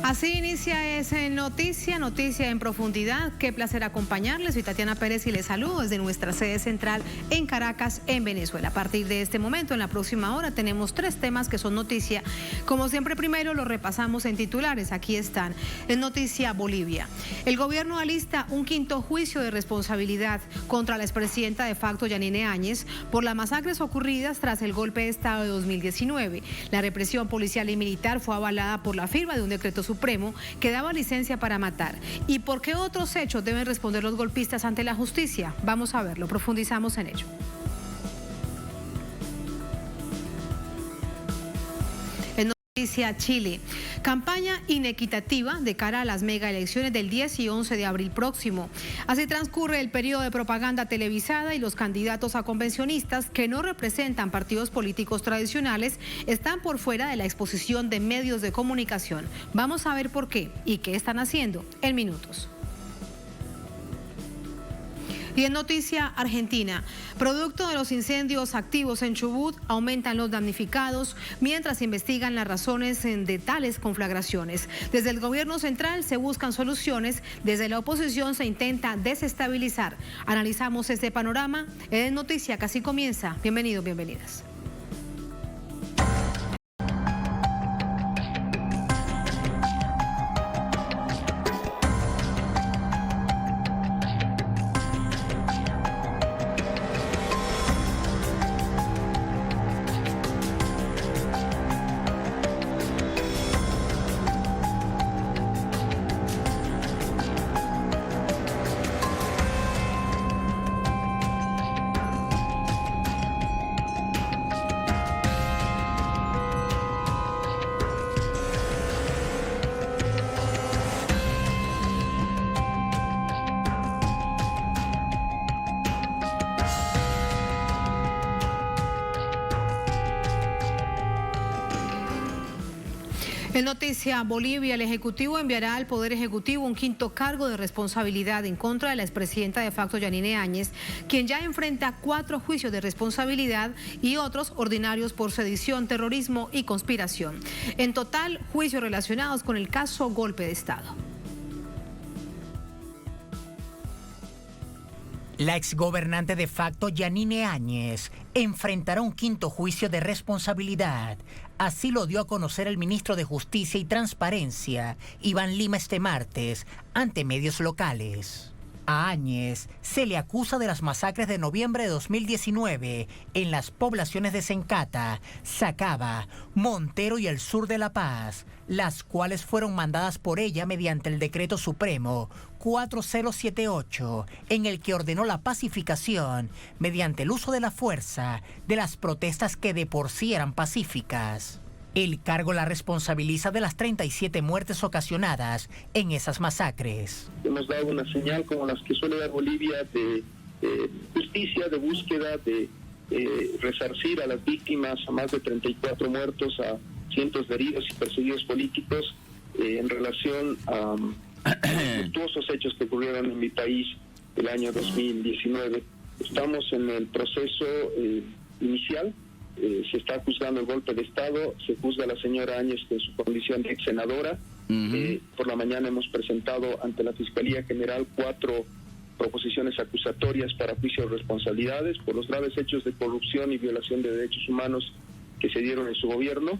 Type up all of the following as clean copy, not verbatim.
Así inicia ese noticia en profundidad. Qué placer acompañarles. Soy Tatiana Pérez y les saludo desde nuestra sede central en Caracas, en Venezuela. A partir de este momento, en la próxima hora, tenemos 3 temas que son noticia. Como siempre, primero los repasamos en titulares. Aquí están. En noticia Bolivia. El gobierno alista un 5º juicio de responsabilidad contra la expresidenta de facto Yanine Áñez por las masacres ocurridas tras el golpe de Estado de 2019. La represión policial y militar fue avalada por la firma de un decreto supremo que daba licencia para matar. ¿Y por qué otros hechos deben responder los golpistas ante la justicia? Vamos a verlo, profundizamos en ello. Noticia Chile. Campaña inequitativa de cara a las megaelecciones del 10 y 11 de abril próximo. Así transcurre el periodo de propaganda televisada y los candidatos a convencionistas que no representan partidos políticos tradicionales están por fuera de la exposición de medios de comunicación. Vamos a ver por qué y qué están haciendo en minutos. Y en noticia Argentina, producto de los incendios activos en Chubut, aumentan los damnificados mientras investigan las razones de tales conflagraciones. Desde el gobierno central se buscan soluciones, desde la oposición se intenta desestabilizar. Analizamos este panorama en noticia que así comienza. Bienvenidos, bienvenidas. En noticia Bolivia, el Ejecutivo enviará al Poder Ejecutivo un 5º cargo de responsabilidad en contra de la expresidenta de facto Yanine Áñez, quien ya enfrenta 4 juicios de responsabilidad y otros ordinarios por sedición, terrorismo y conspiración. En total, juicios relacionados con el caso golpe de Estado. La exgobernante de facto Yanine Áñez enfrentará un 5º juicio de responsabilidad. Así lo dio a conocer el ministro de Justicia y Transparencia, Iván Lima, este martes, ante medios locales. A Áñez se le acusa de las masacres de noviembre de 2019 en las poblaciones de Sencata, Sacaba, Montero y el sur de La Paz, las cuales fueron mandadas por ella mediante el decreto supremo 4078, en el que ordenó la pacificación mediante el uso de la fuerza de las protestas que de por sí eran pacíficas. El cargo la responsabiliza de las 37 muertes ocasionadas en esas masacres. Hemos dado una señal como las que suele dar Bolivia de justicia, de búsqueda, de resarcir a las víctimas, a más de 34 muertos, a cientos de heridos y perseguidos políticos en relación a los luctuosos hechos que ocurrieron en mi país el año 2019. Estamos en el proceso inicial. Se está juzgando el golpe de Estado, se juzga a la señora Áñez en su condición de ex senadora. Por la mañana hemos presentado ante la Fiscalía General 4 proposiciones acusatorias para juicio de responsabilidades por los graves hechos de corrupción y violación de derechos humanos que se dieron en su gobierno.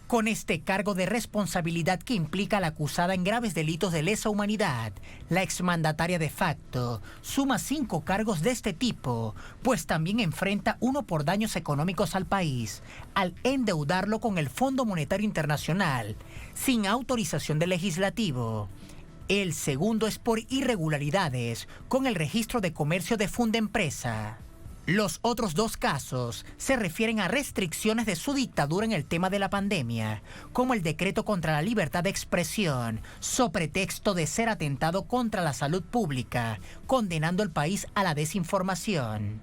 Con este cargo de responsabilidad que implica a la acusada en graves delitos de lesa humanidad, la exmandataria de facto suma 5 cargos de este tipo, pues también enfrenta uno por daños económicos al país, al endeudarlo con el Fondo Monetario Internacional, sin autorización del legislativo. El segundo es por irregularidades con el registro de comercio de Fundempresa. Los otros 2 casos se refieren a restricciones de su dictadura en el tema de la pandemia, como el decreto contra la libertad de expresión, so pretexto de ser atentado contra la salud pública, condenando al país a la desinformación,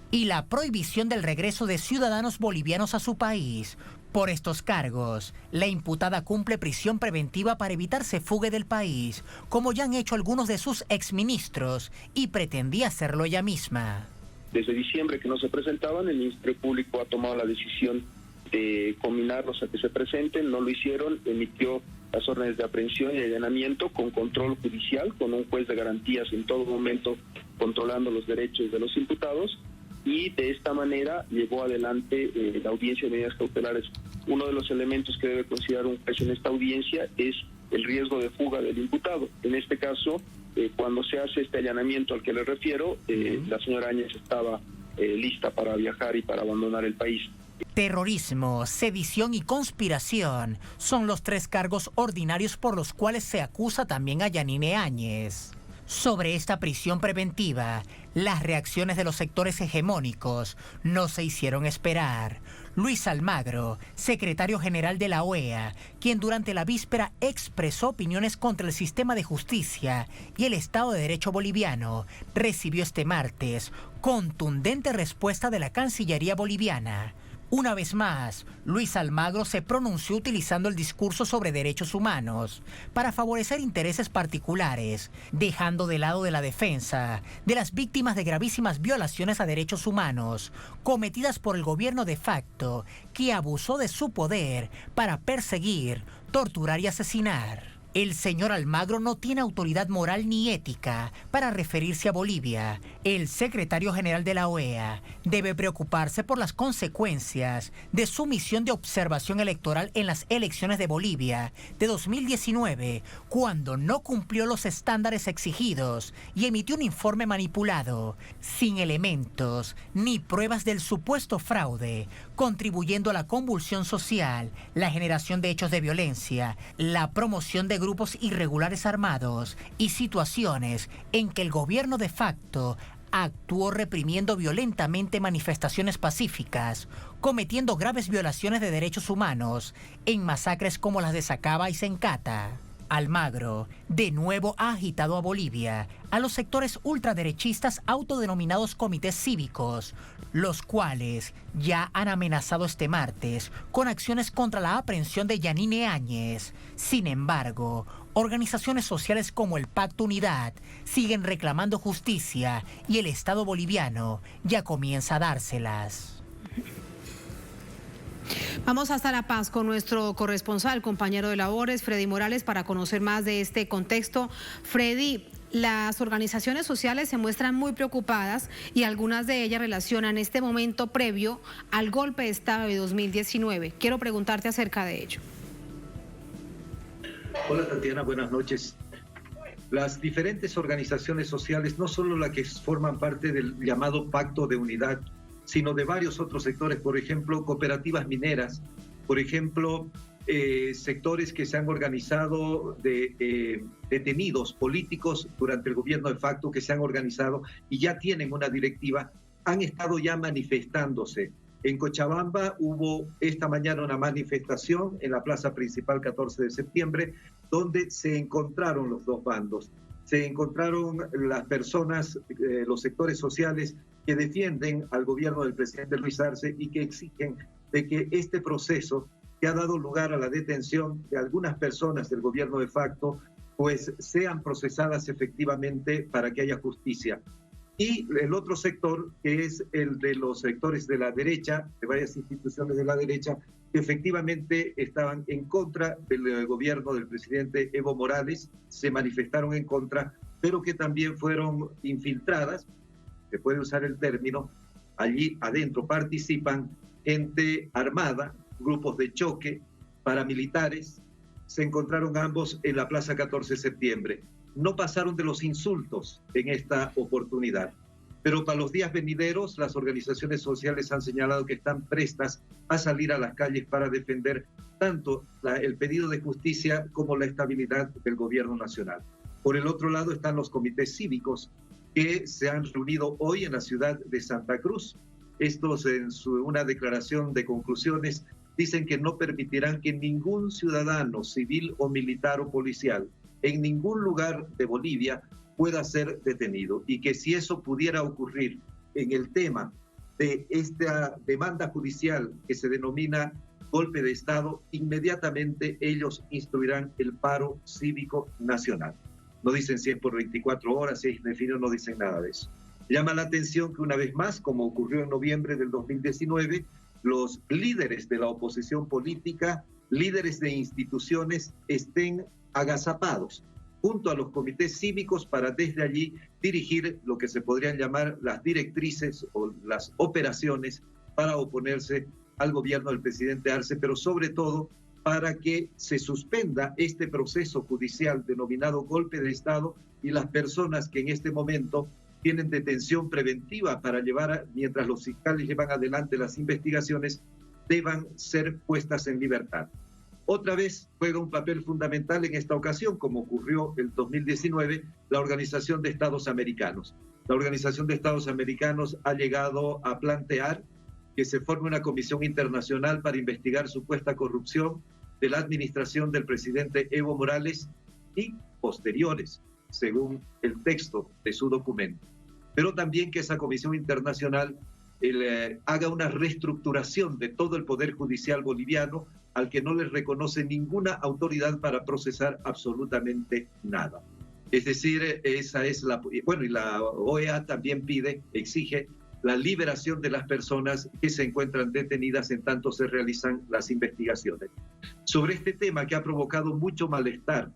y la prohibición del regreso de ciudadanos bolivianos a su país. Por estos cargos, la imputada cumple prisión preventiva para evitar se fugue del país, como ya han hecho algunos de sus exministros, y pretendía hacerlo ella misma. Desde diciembre que no se presentaban, el Ministerio Público ha tomado la decisión de combinarlos a que se presenten, no lo hicieron, emitió las órdenes de aprehensión y allanamiento con control judicial, con un juez de garantías en todo momento controlando los derechos de los imputados, y de esta manera llevó adelante la audiencia de medidas cautelares. Uno de los elementos que debe considerar un juez en esta audiencia es el riesgo de fuga del imputado. En este caso, cuando se hace este allanamiento al que le refiero, la señora Áñez estaba lista para viajar y para abandonar el país. Terrorismo, sedición y conspiración son los 3 cargos ordinarios por los cuales se acusa también a Yanine Áñez. Sobre esta prisión preventiva, las reacciones de los sectores hegemónicos no se hicieron esperar. Luis Almagro, secretario general de la OEA, quien durante la víspera expresó opiniones contra el sistema de justicia y el Estado de Derecho boliviano, recibió este martes contundente respuesta de la Cancillería boliviana. Una vez más, Luis Almagro se pronunció utilizando el discurso sobre derechos humanos para favorecer intereses particulares, dejando de lado de la defensa de las víctimas de gravísimas violaciones a derechos humanos cometidas por el gobierno de facto, que abusó de su poder para perseguir, torturar y asesinar. El señor Almagro no tiene autoridad moral ni ética para referirse a Bolivia. El secretario general de la OEA debe preocuparse por las consecuencias de su misión de observación electoral en las elecciones de Bolivia de 2019, cuando no cumplió los estándares exigidos y emitió un informe manipulado, sin elementos ni pruebas del supuesto fraude, contribuyendo a la convulsión social, la generación de hechos de violencia, la promoción de grupos irregulares armados y situaciones en que el gobierno de facto actuó reprimiendo violentamente manifestaciones pacíficas, cometiendo graves violaciones de derechos humanos en masacres como las de Sacaba y Sencata. Almagro de nuevo ha agitado a Bolivia, a los sectores ultraderechistas autodenominados comités cívicos, los cuales ya han amenazado este martes con acciones contra la aprehensión de Yanine Áñez. Sin embargo, organizaciones sociales como el Pacto Unidad siguen reclamando justicia y el Estado boliviano ya comienza a dárselas. Vamos hasta La Paz con nuestro corresponsal, compañero de labores, Freddy Morales, para conocer más de este contexto. Freddy, las organizaciones sociales se muestran muy preocupadas y algunas de ellas relacionan este momento previo al golpe de Estado de 2019. Quiero preguntarte acerca de ello. Hola Tatiana, buenas noches. Las diferentes organizaciones sociales, no solo las que forman parte del llamado Pacto de Unidad, sino de varios otros sectores, por ejemplo, cooperativas mineras, por ejemplo, sectores que se han organizado de detenidos políticos durante el gobierno de facto, que se han organizado y ya tienen una directiva, han estado ya manifestándose. En Cochabamba hubo esta mañana una manifestación en la plaza principal 14 de septiembre, donde se encontraron los dos bandos. Se encontraron las personas, los sectores sociales que defienden al gobierno del presidente Luis Arce y que exigen de que este proceso que ha dado lugar a la detención de algunas personas del gobierno de facto, pues sean procesadas efectivamente para que haya justicia. Y el otro sector, que es el de los sectores de la derecha, de varias instituciones de la derecha, que efectivamente estaban en contra del gobierno del presidente Evo Morales, se manifestaron en contra, pero que también fueron infiltradas, se puede usar el término, allí adentro participan gente armada, grupos de choque, paramilitares, se encontraron ambos en la Plaza 14 de septiembre. No pasaron de los insultos en esta oportunidad, pero para los días venideros las organizaciones sociales han señalado que están prestas a salir a las calles para defender tanto el pedido de justicia como la estabilidad del gobierno nacional. Por el otro lado están los comités cívicos que se han reunido hoy en la ciudad de Santa Cruz. Estos en una declaración de conclusiones dicen que no permitirán que ningún ciudadano civil o militar o policial en ningún lugar de Bolivia pueda ser detenido y que si eso pudiera ocurrir en el tema de esta demanda judicial que se denomina golpe de Estado, inmediatamente ellos instruirán el paro cívico nacional. No dicen si es por 24 horas, si es indefinido, no dicen nada de eso. Llama la atención que una vez más, como ocurrió en noviembre del 2019, los líderes de la oposición política líderes de instituciones estén agazapados junto a los comités cívicos para desde allí dirigir lo que se podrían llamar las directrices o las operaciones para oponerse al gobierno del presidente Arce, pero sobre todo para que se suspenda este proceso judicial denominado golpe de Estado y las personas que en este momento tienen detención preventiva para mientras los fiscales llevan adelante las investigaciones, deban ser puestas en libertad. Otra vez juega un papel fundamental en esta ocasión, como ocurrió en 2019, la Organización de Estados Americanos. La Organización de Estados Americanos ha llegado a plantear que se forme una comisión internacional para investigar supuesta corrupción de la administración del presidente Evo Morales y posteriores, según el texto de su documento. Pero también que esa comisión internacional haga una reestructuración de todo el Poder Judicial boliviano, al que no le reconoce ninguna autoridad para procesar absolutamente nada. Es decir, esa es y la OEA también exige la liberación de las personas que se encuentran detenidas en tanto se realizan las investigaciones. Sobre este tema que ha provocado mucho malestar,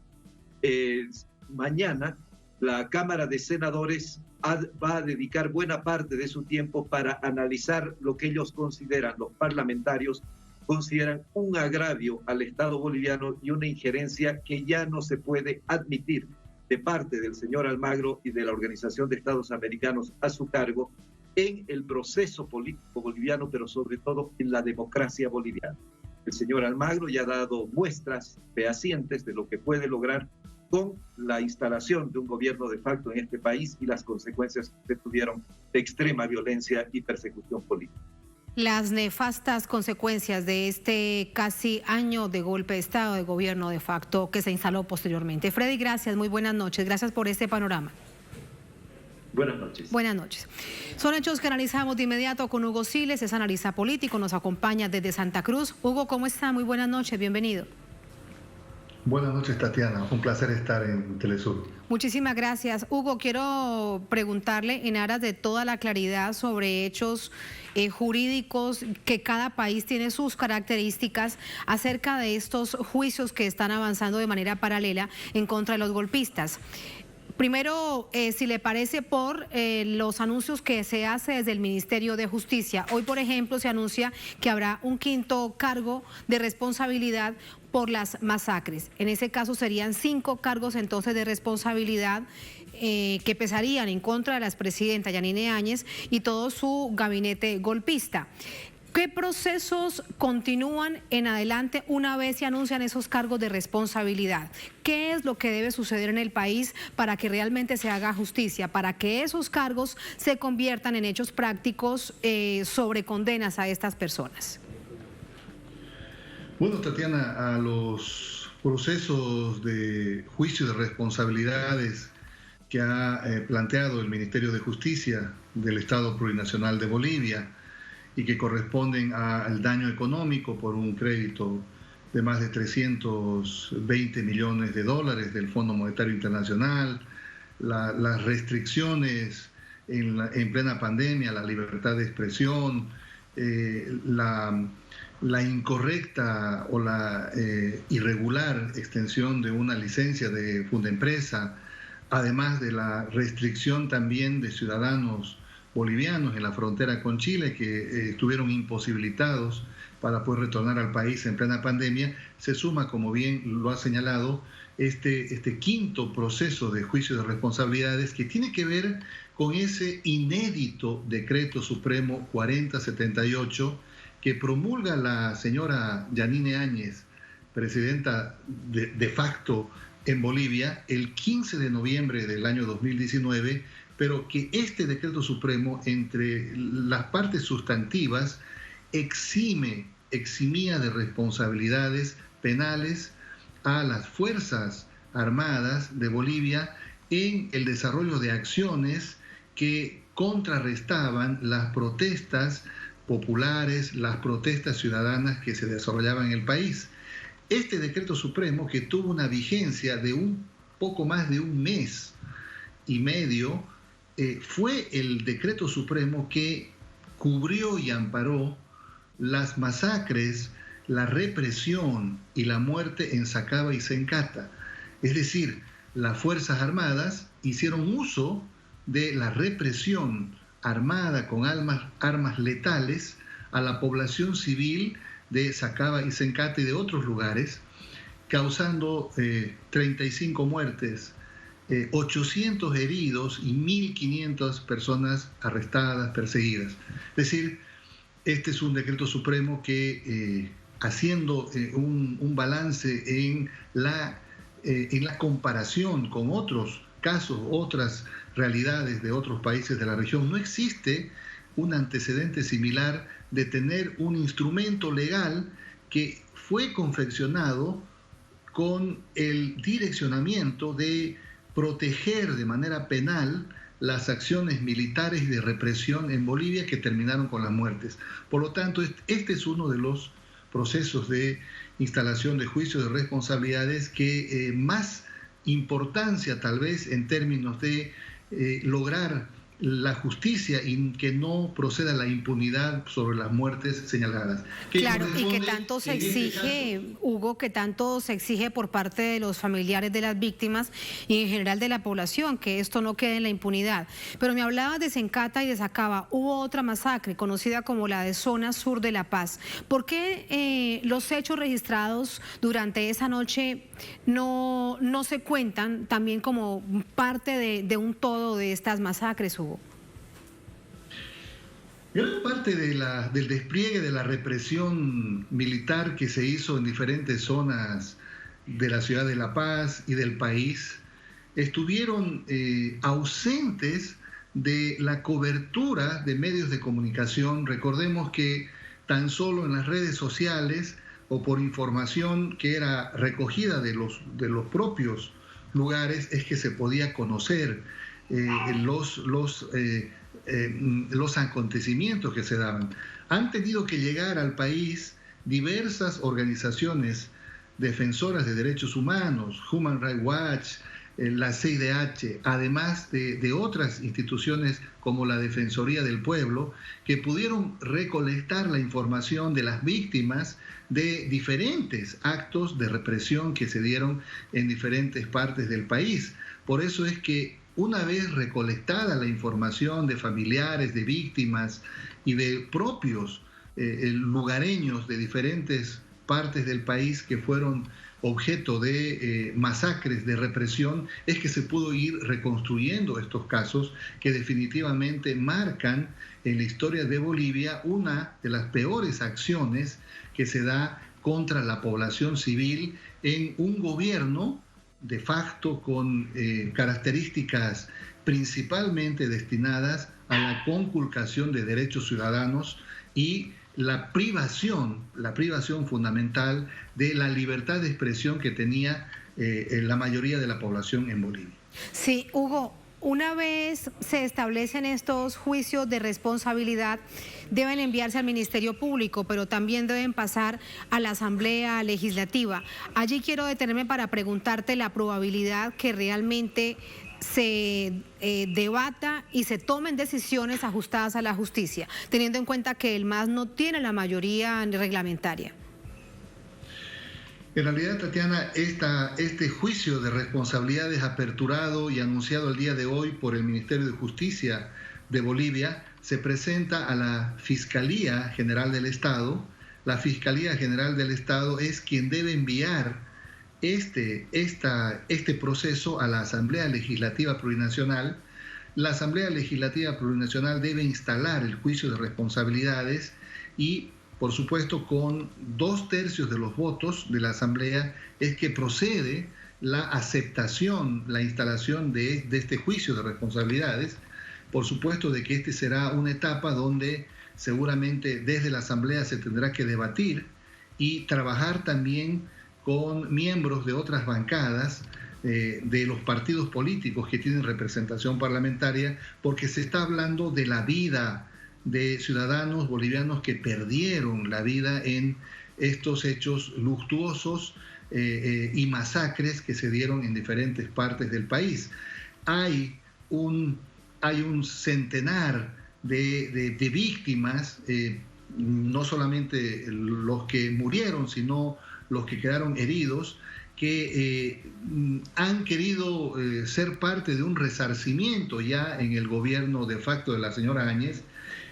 mañana la Cámara de Senadores va a dedicar buena parte de su tiempo para analizar lo que ellos consideran, los parlamentarios consideran un agravio al Estado boliviano y una injerencia que ya no se puede admitir de parte del señor Almagro y de la Organización de Estados Americanos a su cargo en el proceso político boliviano, pero sobre todo en la democracia boliviana. El señor Almagro ya ha dado muestras fehacientes de lo que puede lograr con la instalación de un gobierno de facto en este país y las consecuencias que tuvieron de extrema violencia y persecución política. Las nefastas consecuencias de este casi año de golpe de Estado de gobierno de facto que se instaló posteriormente. Freddy, gracias, muy buenas noches. Gracias por este panorama. Buenas noches. Buenas noches. Son hechos que analizamos de inmediato con Hugo Siles, es analista político, nos acompaña desde Santa Cruz. Hugo, ¿cómo está? Muy buenas noches, bienvenido. Buenas noches, Tatiana. Un placer estar en Telesur. Muchísimas gracias. Hugo, quiero preguntarle en aras de toda la claridad sobre hechos jurídicos, que cada país tiene sus características, acerca de estos juicios que están avanzando de manera paralela en contra de los golpistas. Primero, si le parece, por los anuncios que se hace desde el Ministerio de Justicia. Hoy, por ejemplo, se anuncia que habrá un quinto cargo de responsabilidad por las masacres. En ese caso serían 5 cargos entonces de responsabilidad que pesarían en contra de la expresidenta Yanine Áñez y todo su gabinete golpista. ¿Qué procesos continúan en adelante una vez se anuncian esos cargos de responsabilidad? ¿Qué es lo que debe suceder en el país para que realmente se haga justicia, para que esos cargos se conviertan en hechos prácticos sobre condenas a estas personas? Bueno, Tatiana, a los procesos de juicio de responsabilidades que ha planteado el Ministerio de Justicia del Estado Plurinacional de Bolivia, y que corresponden al daño económico por un crédito de más de 320 millones de dólares del Fondo Monetario Internacional, las restricciones en plena pandemia, la libertad de expresión, la incorrecta o la irregular extensión de una licencia de Fundempresa, además de la restricción también de ciudadanos bolivianos en la frontera con Chile que estuvieron imposibilitados para poder retornar al país en plena pandemia, se suma, como bien lo ha señalado, este quinto proceso de juicio de responsabilidades que tiene que ver con ese inédito decreto supremo 4078 que promulga la señora Yanine Áñez, presidenta de facto en Bolivia, el 15 de noviembre del año 2019, pero que este decreto supremo, entre las partes sustantivas, eximía de responsabilidades penales a las Fuerzas Armadas de Bolivia en el desarrollo de acciones que contrarrestaban las protestas populares, las protestas ciudadanas que se desarrollaban en el país. Este decreto supremo, que tuvo una vigencia de un poco más de un mes y medio, fue el decreto supremo que cubrió y amparó las masacres la represión y la muerte en Sacaba y Sencata. Es decir, las Fuerzas Armadas hicieron uso de la represión armada con armas letales a la población civil de Sacaba y Sencata y de otros lugares, causando 35 muertes, 800 heridos y 1.500 personas arrestadas, perseguidas. Es decir, este es un decreto supremo que, haciendo un balance en la comparación con otros casos, otras realidades de otros países de la región, no existe un antecedente similar de tener un instrumento legal que fue confeccionado con el direccionamiento de proteger de manera penal las acciones militares de represión en Bolivia que terminaron con las muertes. Por lo tanto, este es uno de los procesos de instalación de juicios de responsabilidades que más importancia tal vez en términos de lograr la justicia y que no proceda la impunidad sobre las muertes señaladas. Claro, y que tanto se exige, Hugo, que tanto se exige por parte de los familiares de las víctimas y en general de la población, que esto no quede en la impunidad. Pero me hablabas de Sencata y de Sacaba. Hubo otra masacre conocida como la de Zona Sur de La Paz. ¿Por qué los hechos registrados durante esa noche no se cuentan también como parte de un todo de estas masacres, Hugo? Gran parte del despliegue de la represión militar que se hizo en diferentes zonas de la ciudad de La Paz y del país estuvieron ausentes de la cobertura de medios de comunicación. Recordemos que tan solo en las redes sociales o por información que era recogida de los propios lugares es que se podía conocer los acontecimientos que se daban. Han tenido que llegar al país diversas organizaciones defensoras de derechos humanos, Human Rights Watch, la CIDH, además de otras instituciones como la Defensoría del Pueblo, que pudieron recolectar la información de las víctimas de diferentes actos de represión que se dieron en diferentes partes del país. Por eso es que una vez recolectada la información de familiares, de víctimas y de propios lugareños de diferentes partes del país que fueron objeto de masacres, de represión, es que se pudo ir reconstruyendo estos casos que definitivamente marcan en la historia de Bolivia una de las peores acciones que se da contra la población civil en un gobierno de facto con características principalmente destinadas a la conculcación de derechos ciudadanos y la privación fundamental de la libertad de expresión que tenía la mayoría de la población en Bolivia. Sí, Hugo, una vez se establecen estos juicios de responsabilidad, deben enviarse al Ministerio Público, pero también deben pasar a la Asamblea Legislativa. Allí quiero detenerme para preguntarte la probabilidad que realmente se debata y se tomen decisiones ajustadas a la justicia, teniendo en cuenta que el MAS no tiene la mayoría reglamentaria. En realidad, Tatiana, este juicio de responsabilidades aperturado y anunciado el día de hoy por el Ministerio de Justicia de Bolivia se presenta a la Fiscalía General del Estado. La Fiscalía General del Estado es quien debe enviar este proceso a la Asamblea Legislativa Plurinacional. La Asamblea Legislativa Plurinacional debe instalar el juicio de responsabilidades y, por supuesto, con 2/3 de los votos de la Asamblea es que procede la aceptación, la instalación de este juicio de responsabilidades. Por supuesto de que este será una etapa donde seguramente desde la Asamblea se tendrá que debatir y trabajar también con miembros de otras bancadas de los partidos políticos que tienen representación parlamentaria, porque se está hablando de la vida de ciudadanos bolivianos que perdieron la vida en estos hechos luctuosos y masacres que se dieron en diferentes partes del país. Hay un centenar de víctimas no solamente los que murieron, sino los que quedaron heridos, que han querido ser parte de un resarcimiento ya en el gobierno de facto de la señora Áñez.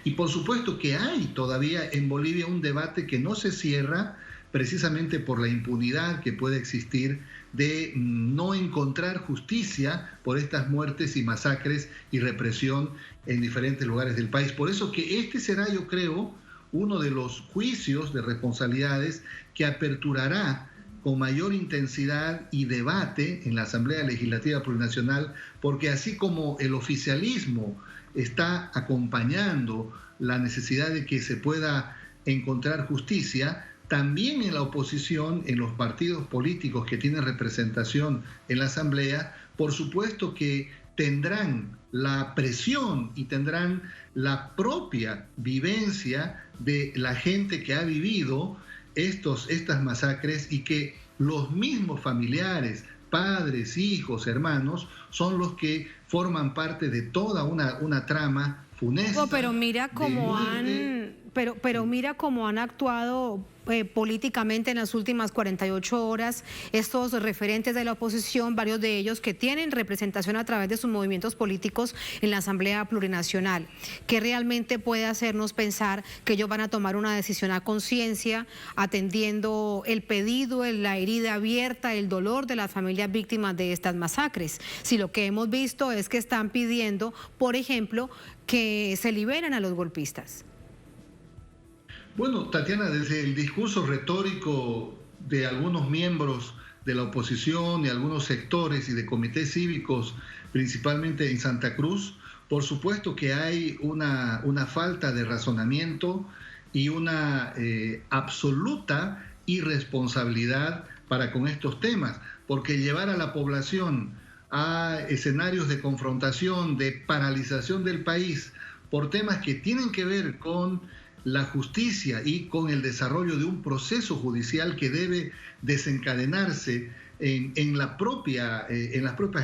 Y por supuesto que hay todavía en Bolivia un debate que no se cierra precisamente por la impunidad que puede existir de no encontrar justicia por estas muertes y masacres y represión en diferentes lugares del país. Por eso que este será, yo creo, uno de los juicios de responsabilidades que aperturará con mayor intensidad y debate en la Asamblea Legislativa Plurinacional, porque así como el oficialismo está acompañando la necesidad de que se pueda encontrar justicia, también en la oposición, en los partidos políticos que tienen representación en la Asamblea, por supuesto que tendrán la presión y tendrán la propia vivencia de la gente que ha vivido estas masacres, y que los mismos familiares, padres, hijos, hermanos, son los que forman parte de toda una trama funesta. Pero mira cómo mira cómo han actuado políticamente en las últimas 48 horas estos referentes de la oposición, varios de ellos que tienen representación a través de sus movimientos políticos en la Asamblea Plurinacional, que realmente puede hacernos pensar que ellos van a tomar una decisión a conciencia, atendiendo el pedido, la herida abierta, el dolor de las familias víctimas de estas masacres. Si lo que hemos visto es que están pidiendo, por ejemplo, que se liberen a los golpistas. Bueno, Tatiana, desde el discurso retórico de algunos miembros de la oposición y algunos sectores y de comités cívicos, principalmente en Santa Cruz, por supuesto que hay una falta de razonamiento y una absoluta irresponsabilidad para con estos temas, porque llevar a la población a escenarios de confrontación, de paralización del país por temas que tienen que ver con la justicia y con el desarrollo de un proceso judicial que debe desencadenarse en las propias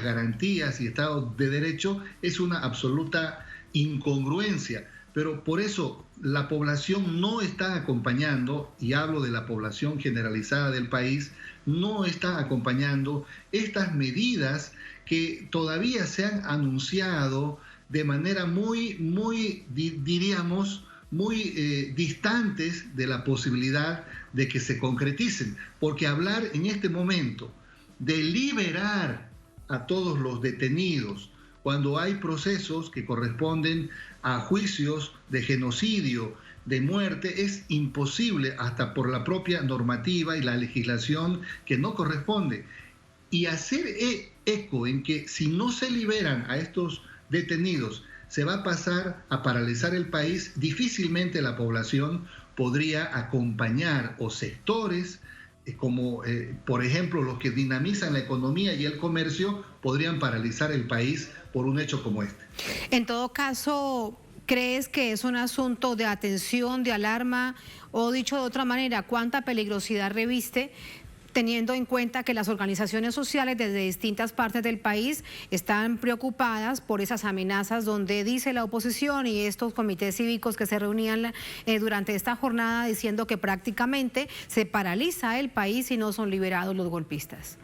garantías y Estado de Derecho, es una absoluta incongruencia. Pero por eso la población no está acompañando, y hablo de la población generalizada del país, no está acompañando estas medidas que todavía se han anunciado de manera muy distantes de la posibilidad de que se concreticen, porque hablar en este momento de liberar a todos los detenidos cuando hay procesos que corresponden a juicios de genocidio, de muerte, es imposible hasta por la propia normativa y la legislación que no corresponde. Y hacer eco en que si no se liberan a estos detenidos se va a pasar a paralizar el país, difícilmente la población podría acompañar, o sectores como por ejemplo los que dinamizan la economía y el comercio, podrían paralizar el país por un hecho como este. En todo caso, ¿crees que es un asunto de atención, de alarma, o dicho de otra manera, cuánta peligrosidad reviste, teniendo en cuenta que las organizaciones sociales desde distintas partes del país están preocupadas por esas amenazas, donde dice la oposición y estos comités cívicos que se reunían durante esta jornada diciendo que prácticamente se paraliza el país si no son liberados los golpistas?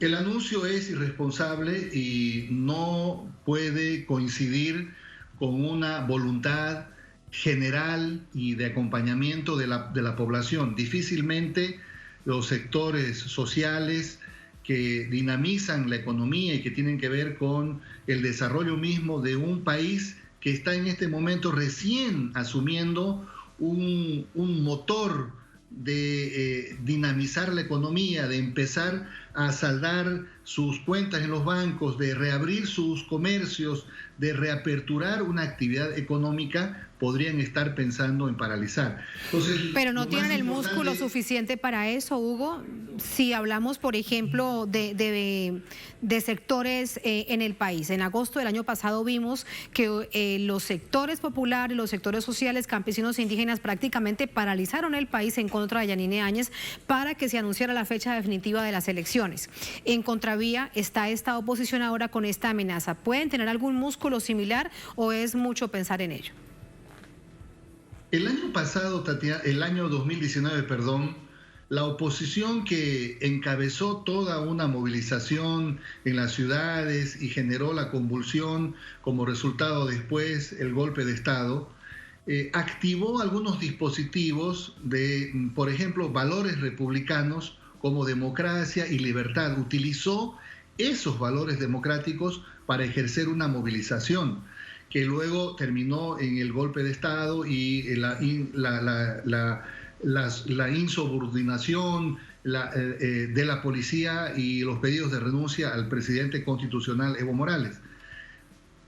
El anuncio es irresponsable y no puede coincidir con una voluntad general y de acompañamiento de la población. Difícilmente los sectores sociales que dinamizan la economía y que tienen que ver con el desarrollo mismo de un país que está en este momento recién asumiendo un motor de dinamizar la economía, de empezar a saldar sus cuentas en los bancos, de reabrir sus comercios, de reaperturar una actividad económica, podrían estar pensando en paralizar. Entonces, pero no tienen el músculo suficiente para eso, Hugo. Si hablamos, por ejemplo, de sectores en el país. En agosto del año pasado vimos que los sectores populares, los sectores sociales, campesinos e indígenas prácticamente paralizaron el país en contra de Yanine Áñez para que se anunciara la fecha definitiva de las elecciones. En contravía está esta oposición ahora con esta amenaza. ¿Pueden tener algún músculo similar o es mucho pensar en ello? El año pasado, Tatiana, el año 2019, perdón, la oposición que encabezó toda una movilización en las ciudades y generó la convulsión como resultado después el golpe de Estado, activó algunos dispositivos de, por ejemplo, valores republicanos como democracia y libertad. Utilizó esos valores democráticos para ejercer una movilización que luego terminó en el golpe de Estado y la insubordinación de la policía y los pedidos de renuncia al presidente constitucional Evo Morales.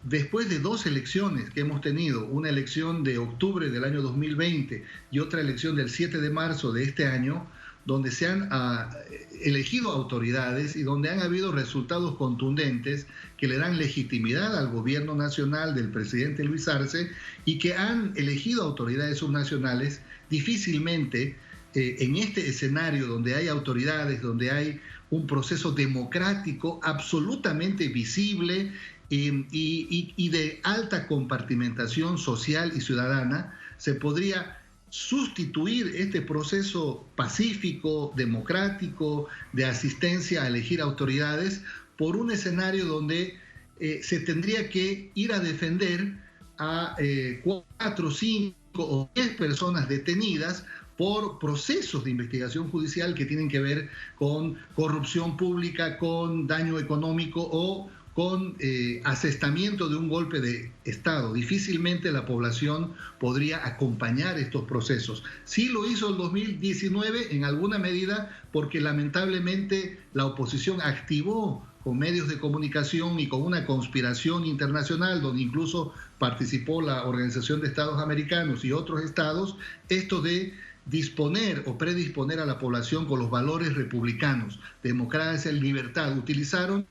Después de 2 elecciones que hemos tenido, una elección de octubre del año 2020 y otra elección del 7 de marzo de este año, donde se han elegido autoridades y donde han habido resultados contundentes que le dan legitimidad al gobierno nacional del presidente Luis Arce y que han elegido autoridades subnacionales, difícilmente en este escenario donde hay autoridades, donde hay un proceso democrático absolutamente visible y de alta compartimentación social y ciudadana, se podría sustituir este proceso pacífico, democrático, de asistencia a elegir autoridades por un escenario donde se tendría que ir a defender a 4, 5 o 10 personas detenidas por procesos de investigación judicial que tienen que ver con corrupción pública, con daño económico o con asestamiento de un golpe de Estado. Difícilmente la población podría acompañar estos procesos. Sí lo hizo el 2019 en alguna medida porque lamentablemente la oposición activó con medios de comunicación y con una conspiración internacional donde incluso participó la Organización de Estados Americanos y otros estados, esto de disponer o predisponer a la población con los valores republicanos, democracia y libertad. Utilizaron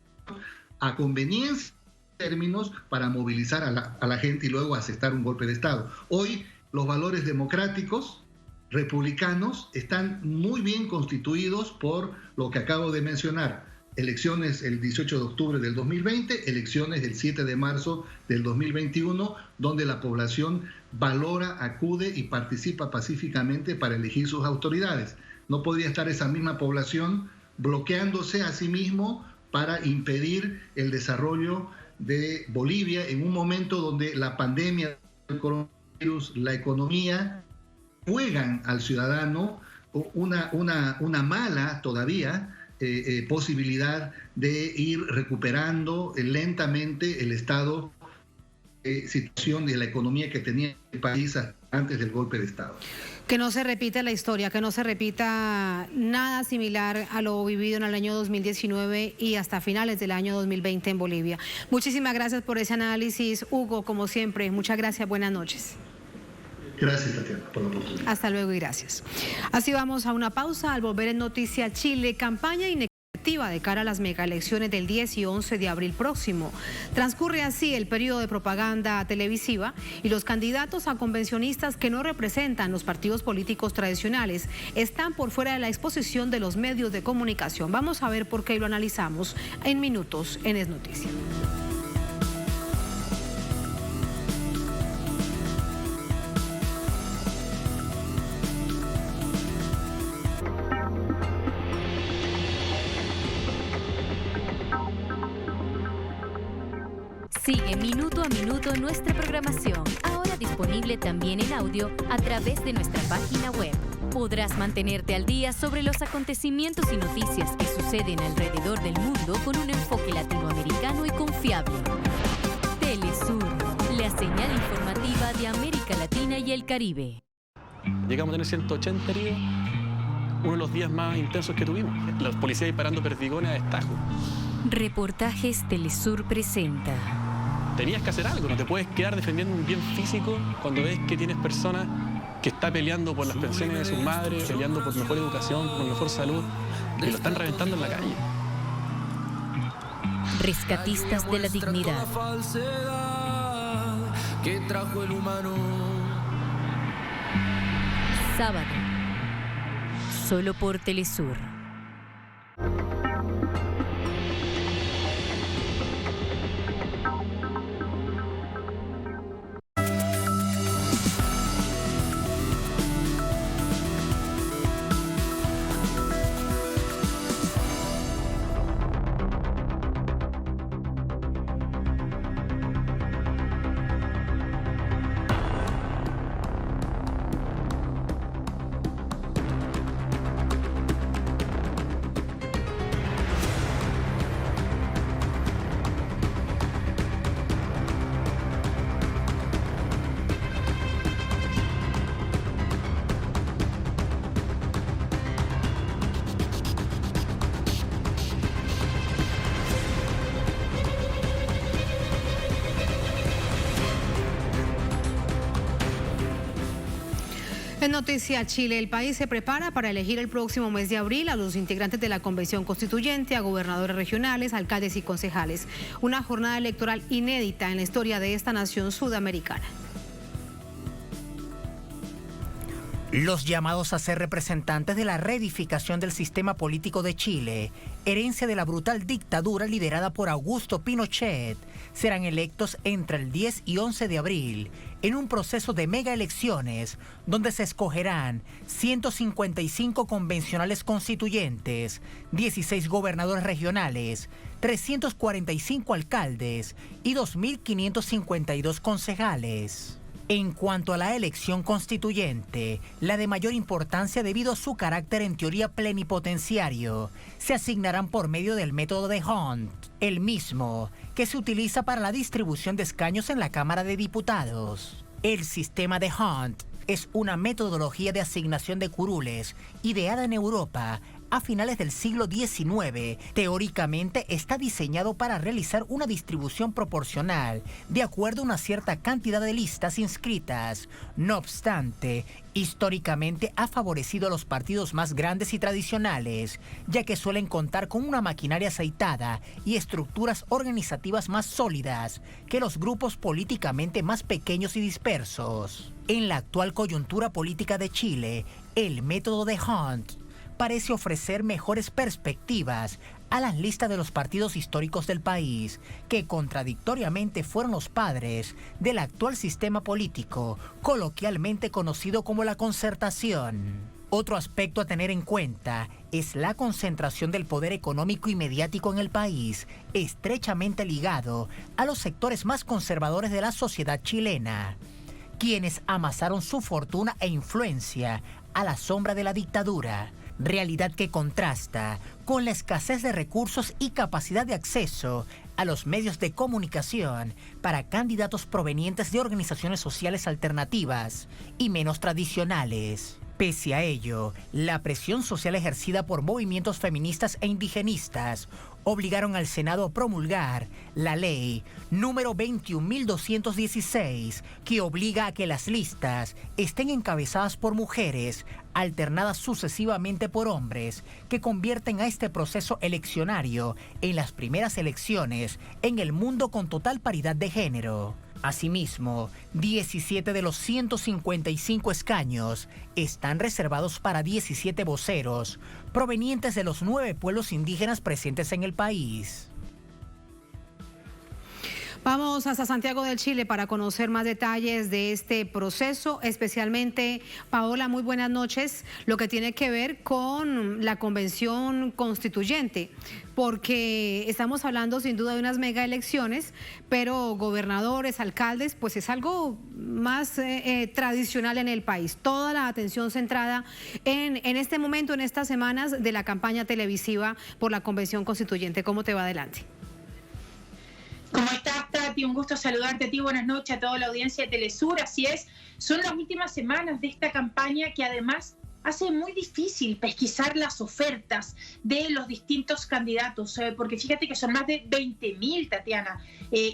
a conveniencia términos para movilizar a la gente y luego asestar un golpe de Estado. Hoy los valores democráticos, republicanos, están muy bien constituidos por lo que acabo de mencionar. Elecciones el 18 de octubre del 2020, elecciones el 7 de marzo del 2021, donde la población valora, acude y participa pacíficamente para elegir sus autoridades. No podría estar esa misma población bloqueándose a sí mismo para impedir el desarrollo de Bolivia en un momento donde la pandemia del coronavirus, la economía, juegan al ciudadano una mala todavía posibilidad de ir recuperando lentamente el estado de situación de la economía que tenía el país antes del golpe de Estado. Que no se repita la historia, que no se repita nada similar a lo vivido en el año 2019 y hasta finales del año 2020 en Bolivia. Muchísimas gracias por ese análisis, Hugo, como siempre. Muchas gracias, buenas noches. Gracias, Tatiana, por la oportunidad. Hasta luego y gracias. Así vamos a una pausa. Al volver en Noticias Chile, campaña inequitativa de cara a las megaelecciones del 10 y 11 de abril próximo. Transcurre así el periodo de propaganda televisiva y los candidatos a convencionistas que no representan los partidos políticos tradicionales están por fuera de la exposición de los medios de comunicación. Vamos a ver por qué lo analizamos en minutos en Es Noticia. Sigue minuto a minuto nuestra programación, ahora disponible también en audio a través de nuestra página web. Podrás mantenerte al día sobre los acontecimientos y noticias que suceden alrededor del mundo con un enfoque latinoamericano y confiable. Telesur, la señal informativa de América Latina y el Caribe. Llegamos a tener 180 heridos, uno de los días más intensos que tuvimos. Los policías disparando perdigones a destajo. Reportajes Telesur presenta. Tenías que hacer algo, no te puedes quedar defendiendo un bien físico cuando ves que tienes personas que están peleando por las pensiones de sus madres, peleando por mejor educación, por mejor salud, y lo están reventando en la calle. Rescatistas de la dignidad. Sábado. Solo por Telesur. En Noticia Chile, el país se prepara para elegir el próximo mes de abril a los integrantes de la Convención Constituyente, a gobernadores regionales, alcaldes y concejales. Una jornada electoral inédita en la historia de esta nación sudamericana. Los llamados a ser representantes de la reedificación del sistema político de Chile, herencia de la brutal dictadura liderada por Augusto Pinochet, serán electos entre el 10 y 11 de abril en un proceso de mega elecciones donde se escogerán 155 convencionales constituyentes, 16 gobernadores regionales, 345 alcaldes y 2.552 concejales. En cuanto a la elección constituyente, la de mayor importancia debido a su carácter en teoría plenipotenciario, se asignarán por medio del método de Hunt, el mismo que se utiliza para la distribución de escaños en la Cámara de Diputados. El sistema de Hunt es una metodología de asignación de curules ideada en Europa a finales del siglo XIX. Teóricamente está diseñado para realizar una distribución proporcional de acuerdo a una cierta cantidad de listas inscritas. No obstante, históricamente ha favorecido a los partidos más grandes y tradicionales, ya que suelen contar con una maquinaria aceitada y estructuras organizativas más sólidas que los grupos políticamente más pequeños y dispersos. En la actual coyuntura política de Chile, el método de Hunt parece ofrecer mejores perspectivas a las listas de los partidos históricos del país, que contradictoriamente fueron los padres del actual sistema político, coloquialmente conocido como la concertación. Otro aspecto a tener en cuenta es la concentración del poder económico y mediático en el país, estrechamente ligado a los sectores más conservadores de la sociedad chilena, quienes amasaron su fortuna e influencia a la sombra de la dictadura, realidad que contrasta con la escasez de recursos y capacidad de acceso a los medios de comunicación para candidatos provenientes de organizaciones sociales alternativas y menos tradicionales. Pese a ello, la presión social ejercida por movimientos feministas e indigenistas obligaron al Senado a promulgar la ley número 21.216, que obliga a que las listas estén encabezadas por mujeres, alternadas sucesivamente por hombres, que convierten a este proceso eleccionario en las primeras elecciones en el mundo con total paridad de género. Asimismo, 17 de los 155 escaños están reservados para 17 voceros provenientes de los 9 pueblos indígenas presentes en el país. Vamos hasta Santiago del Chile para conocer más detalles de este proceso, especialmente, Paola, muy buenas noches, lo que tiene que ver con la Convención Constituyente, porque estamos hablando sin duda de unas mega elecciones, pero gobernadores, alcaldes, pues es algo más tradicional en el país. Toda la atención centrada en este momento, en estas semanas de la campaña televisiva por la Convención Constituyente. ¿Cómo te va? Adelante. ¿Cómo estás, Tati? Un gusto saludarte a ti. Buenas noches a toda la audiencia de Telesur. Así es, son las últimas semanas de esta campaña que además hace muy difícil pesquisar las ofertas de los distintos candidatos, porque fíjate que son más de 20.000, Tatiana,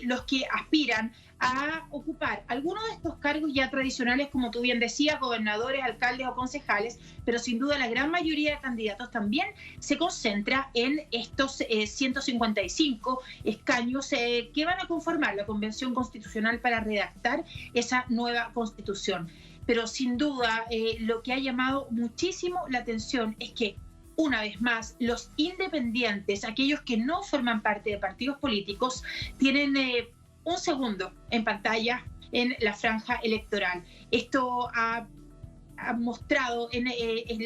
los que aspiran a ocupar algunos de estos cargos ya tradicionales, como tú bien decías, gobernadores, alcaldes o concejales, pero sin duda la gran mayoría de candidatos también se concentra en estos 155 escaños que van a conformar la Convención Constitucional para redactar esa nueva Constitución. Pero sin duda lo que ha llamado muchísimo la atención es que, una vez más, los independientes, aquellos que no forman parte de partidos políticos, tienen un segundo en pantalla en la franja electoral. Esto ha mostrado en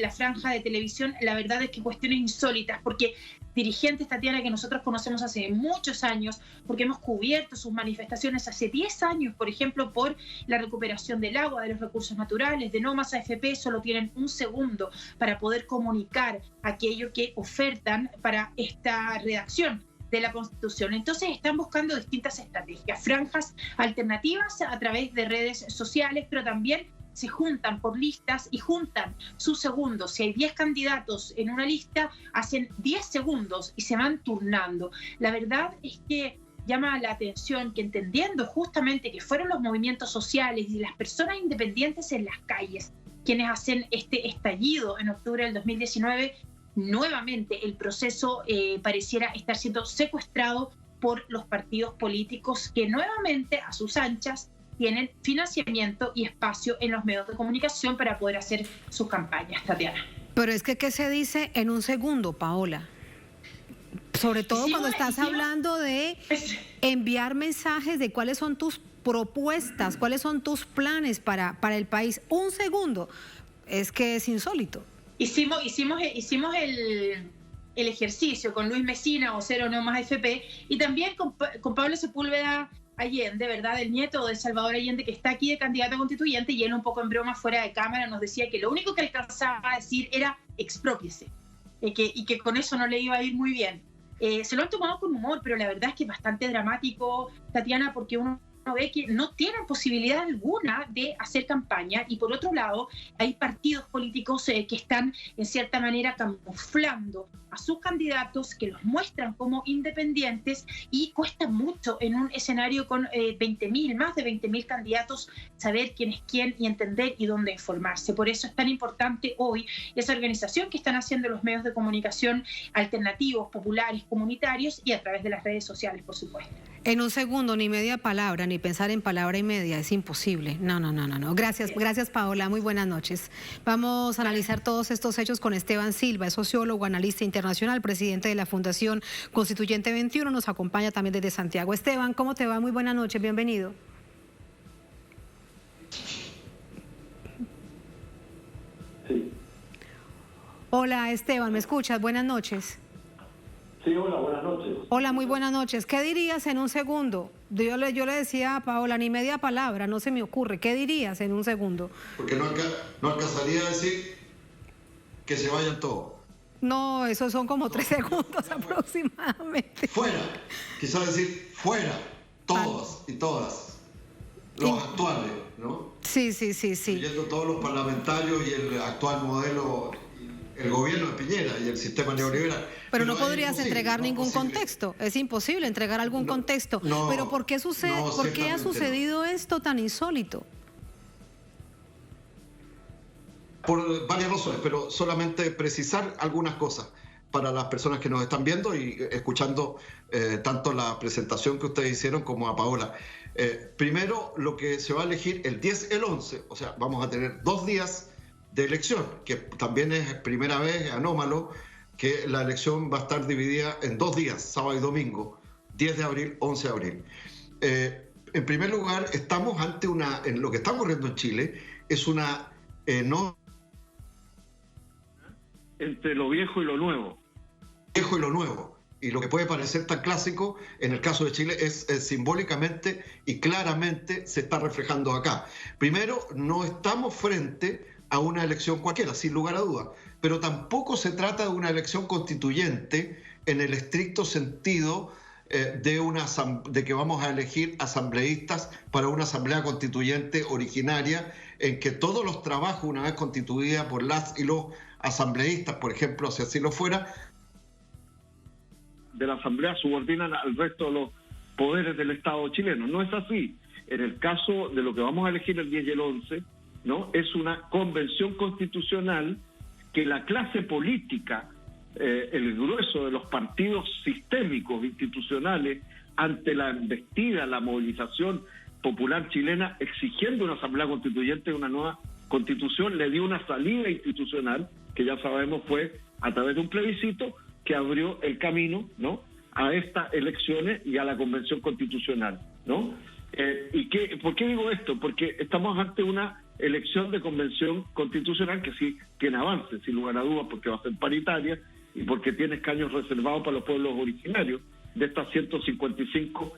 la franja de televisión, la verdad es que cuestiones insólitas, porque dirigentes, Tatiana, que nosotros conocemos hace muchos años, porque hemos cubierto sus manifestaciones hace 10 años, por ejemplo, por la recuperación del agua, de los recursos naturales, de no más AFP, solo tienen un segundo para poder comunicar aquello que ofertan para esta redacción de la Constitución. Entonces están buscando distintas estrategias, franjas alternativas a través de redes sociales, pero también se juntan por listas y juntan sus segundos. Si hay 10 candidatos en una lista, hacen 10 segundos y se van turnando. La verdad es que llama la atención que, entendiendo justamente que fueron los movimientos sociales y las personas independientes en las calles quienes hacen este estallido en octubre del 2019, nuevamente el proceso pareciera estar siendo secuestrado por los partidos políticos que nuevamente a sus anchas tienen financiamiento y espacio en los medios de comunicación para poder hacer sus campañas, Tatiana. Pero es que, ¿qué se dice en un segundo, Paola? Sobre todo cuando estás hablando de enviar mensajes de cuáles son tus propuestas, cuáles son tus planes para el país. Un segundo, es que es insólito. Hicimos el ejercicio con Luis Mesina, vocero No Más FP, y también con Pablo Sepúlveda Allende, ¿verdad? El nieto de Salvador Allende, que está aquí de candidato a constituyente, y él un poco en broma fuera de cámara nos decía que lo único que alcanzaba a decir era exprópiese, y que con eso no le iba a ir muy bien. Se lo han tomado con humor, pero la verdad es que es bastante dramático, Tatiana, porque uno ve que no tienen posibilidad alguna de hacer campaña, y por otro lado hay partidos políticos que están en cierta manera camuflando a sus candidatos, que los muestran como independientes, y cuesta mucho en un escenario con más de 20.000 candidatos saber quién es quién y entender y dónde informarse. Por eso es tan importante hoy esa organización que están haciendo los medios de comunicación alternativos, populares, comunitarios, y a través de las redes sociales, por supuesto. En un segundo, ni media palabra, ni pensar en palabra y media, es imposible. No. Gracias, Paola, muy buenas noches. Vamos a analizar todos estos hechos con Esteban Silva, es sociólogo, analista internacional, presidente de la Fundación Constituyente 21, nos acompaña también desde Santiago. Esteban, ¿cómo te va? Muy buenas noches, bienvenido. Sí. Hola, Esteban, ¿me escuchas? Buenas noches. Sí, hola, buenas noches. Hola, muy buenas noches. ¿Qué dirías en un segundo? Yo le decía a Paola, ni media palabra, no se me ocurre. ¿Qué dirías en un segundo? Porque no alcanzaría a decir que se vayan todos. No, esos son como 3 segundos aproximadamente. Fuera, quizás decir fuera, todos y todas, los actuales, ¿no? Sí. Incluyendo todos los parlamentarios y el actual modelo, el gobierno de Piñera y el sistema neoliberal. Pero no podrías entregar ningún contexto, es imposible entregar algún contexto. Pero ¿por qué sucede? ¿Por qué ha sucedido esto tan insólito? Por varias razones, pero solamente precisar algunas cosas para las personas que nos están viendo y escuchando tanto la presentación que ustedes hicieron como a Paola. Primero, lo que se va a elegir el 10, el 11, o sea, vamos a tener 2 días de elección, que también es primera vez anómalo que la elección va a estar dividida en 2 días, sábado y domingo, 10 de abril, 11 de abril. En primer lugar, estamos ante en lo que está ocurriendo en Chile, es una no entre lo viejo y lo nuevo. Viejo y lo nuevo. Y lo que puede parecer tan clásico, en el caso de Chile, es simbólicamente y claramente se está reflejando acá. Primero, no estamos frente a una elección cualquiera, sin lugar a dudas, pero tampoco se trata de una elección constituyente en el estricto sentido de que vamos a elegir asambleístas para una asamblea constituyente originaria, en que todos los trabajos, una vez constituida por las y los asambleístas, por ejemplo, si así lo fuera, de la asamblea subordinan al resto de los poderes del Estado chileno. No es así. En el caso de lo que vamos a elegir el 10 y el 11, ¿no? Es una convención constitucional que la clase política, el grueso de los partidos sistémicos institucionales, ante la embestida, la movilización popular chilena exigiendo una asamblea constituyente, una nueva constitución, le dio una salida institucional que ya sabemos fue a través de un plebiscito que abrió el camino, ¿no?, a estas elecciones y a la convención constitucional, ¿no? ¿Por qué digo esto? Porque estamos ante una elección de convención constitucional que sí tiene avance, sin lugar a dudas, porque va a ser paritaria y porque tiene escaños reservados para los pueblos originarios de estas 155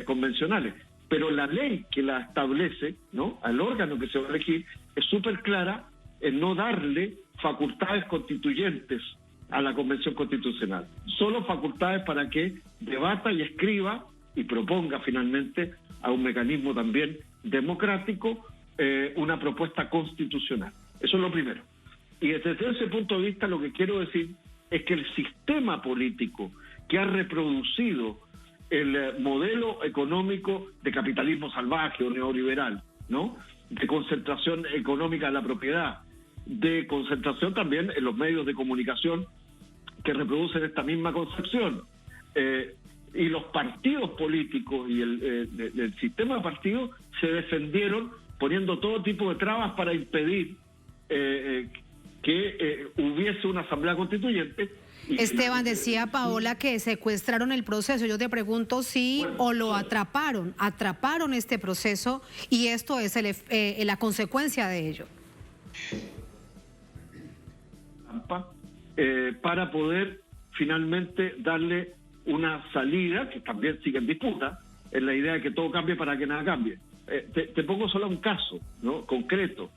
convencionales. Pero la ley que la establece, ¿no?, al órgano que se va a elegir, es súper clara en no darle facultades constituyentes a la Convención Constitucional. Solo facultades para que debata y escriba y proponga finalmente a un mecanismo también democrático una propuesta constitucional. Eso es lo primero. Y desde ese punto de vista lo que quiero decir es que el sistema político que ha reproducido el modelo económico de capitalismo salvaje o neoliberal, ¿no?, de concentración económica de la propiedad, de concentración también en los medios de comunicación que reproducen esta misma concepción. Y los partidos políticos y el sistema de partidos se defendieron poniendo todo tipo de trabas para impedir que hubiese una asamblea constituyente. Esteban, decía Paola que secuestraron el proceso. Yo te pregunto si o lo atraparon este proceso, y esto es la consecuencia de ello. Para poder finalmente darle una salida, que también sigue en disputa, en la idea de que todo cambie para que nada cambie. Te pongo solo un caso, ¿no?, concreto.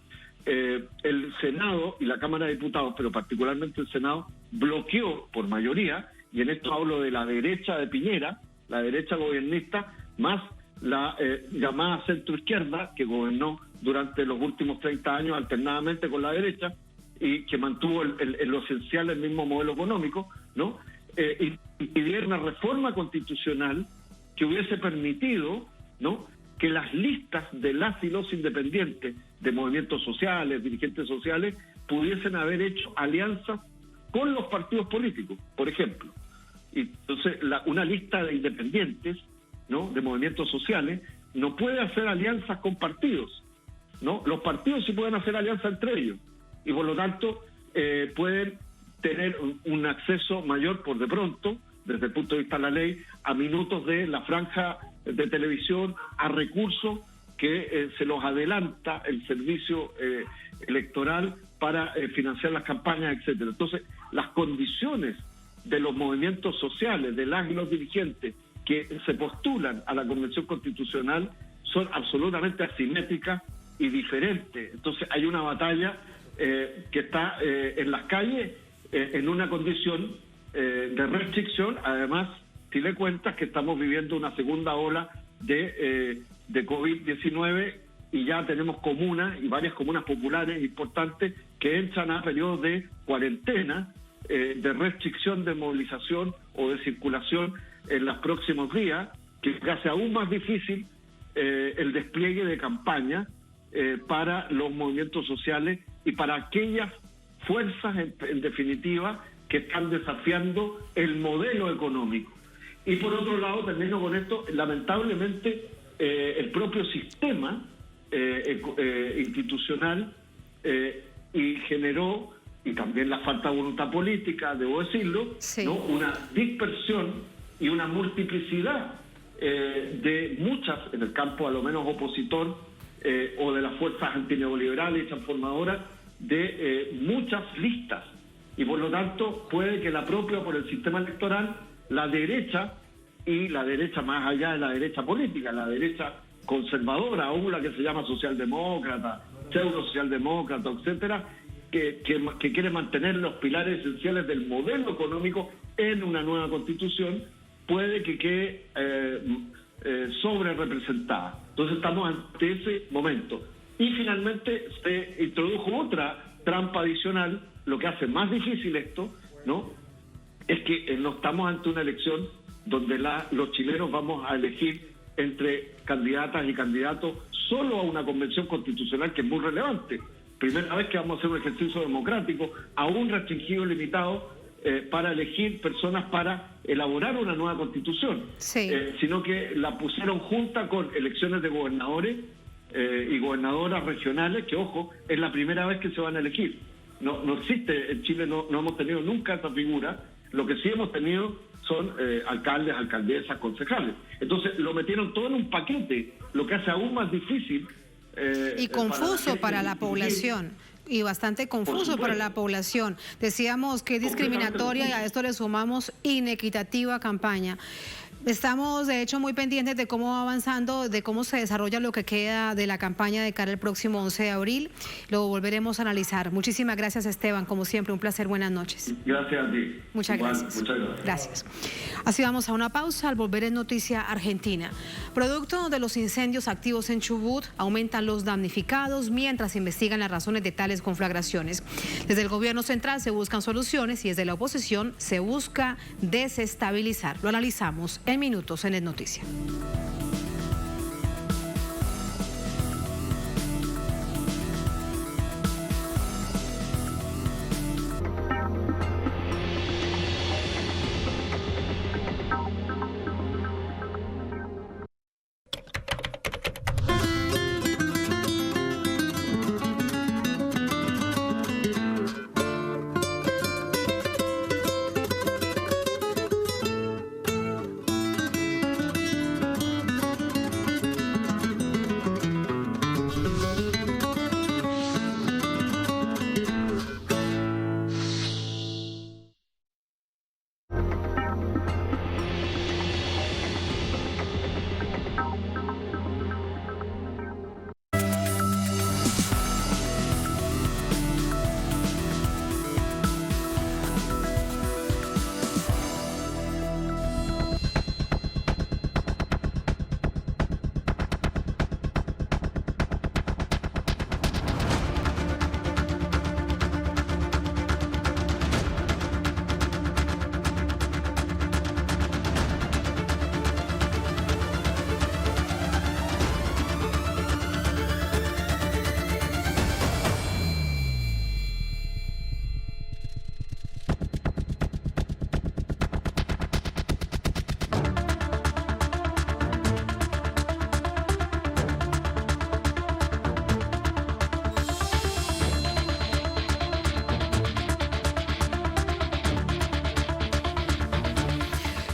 El Senado y la Cámara de Diputados, pero particularmente el Senado, bloqueó por mayoría, y en esto hablo de la derecha de Piñera, la derecha gobernista, más la llamada centroizquierda, que gobernó durante los últimos 30 años alternadamente con la derecha, y que mantuvo en lo esencial el mismo modelo económico, ¿no? Impidieron una reforma constitucional que hubiese permitido, ¿no?, que las listas de las y los independientes de movimientos sociales, dirigentes sociales, pudiesen haber hecho alianzas con los partidos políticos, por ejemplo. Y entonces, una lista de independientes, ¿no?, de movimientos sociales, no puede hacer alianzas con partidos, ¿no? Los partidos sí pueden hacer alianzas entre ellos, y por lo tanto pueden tener un acceso mayor, por de pronto, desde el punto de vista de la ley, a minutos de la franja de televisión, a recursos que se los adelanta el servicio electoral para financiar las campañas, etcétera. Entonces, las condiciones de los movimientos sociales, de las y los dirigentes que se postulan a la Convención Constitucional son absolutamente asimétricas y diferentes. Entonces, hay una batalla que está en las calles en una condición de restricción. Además, si le cuentas que estamos viviendo una segunda ola de COVID-19, y ya tenemos comunas y varias comunas populares importantes que entran a periodos de cuarentena, de restricción de movilización o de circulación en los próximos días, que hace aún más difícil el despliegue de campaña para los movimientos sociales y para aquellas fuerzas, en definitiva, que están desafiando el modelo económico. Y por otro lado, termino con esto, lamentablemente el propio sistema institucional y generó, y también la falta de voluntad política, debo decirlo, sí, ¿no?, una dispersión y una multiplicidad de muchas, en el campo a lo menos opositor, o de las fuerzas antineoliberales y transformadoras, de muchas listas. Y por lo tanto puede que la propia, por el sistema electoral, la derecha, y la derecha más allá de la derecha política, la derecha conservadora, aún la que se llama socialdemócrata, pseudo-socialdemócrata, etcétera, que quiere mantener los pilares esenciales del modelo económico en una nueva constitución, puede que quede sobre representada. Entonces estamos ante ese momento. Y finalmente se introdujo otra trampa adicional, lo que hace más difícil esto, ¿no?, es que no estamos ante una elección donde los chilenos vamos a elegir entre candidatas y candidatos solo a una convención constitucional, que es muy relevante. Primera vez que vamos a hacer un ejercicio democrático, aún restringido y limitado, para elegir personas para elaborar una nueva constitución. Sí. Sino que la pusieron junta con elecciones de gobernadores y gobernadoras regionales, que, ojo, es la primera vez que se van a elegir. No existe, en Chile no hemos tenido nunca esa figura. Lo que sí hemos tenido son alcaldes, alcaldesas, concejales. Entonces lo metieron todo en un paquete, lo que hace aún más difícil. Y confuso para la población. Y bastante confuso para la población. Decíamos que es discriminatoria, y a esto le sumamos inequitativa campaña. Estamos, de hecho, muy pendientes de cómo va avanzando, de cómo se desarrolla lo que queda de la campaña de cara al próximo 11 de abril. Lo volveremos a analizar. Muchísimas gracias, Esteban. Como siempre, un placer. Buenas noches. Gracias a ti. Muchas gracias. Muchas gracias. Gracias. Así vamos a una pausa. Al volver en Noticia Argentina. Producto de los incendios activos en Chubut, aumentan los damnificados mientras se investigan las razones de tales conflagraciones. Desde el gobierno central se buscan soluciones y desde la oposición se busca desestabilizar. Lo analizamos en minutos en el Noticia.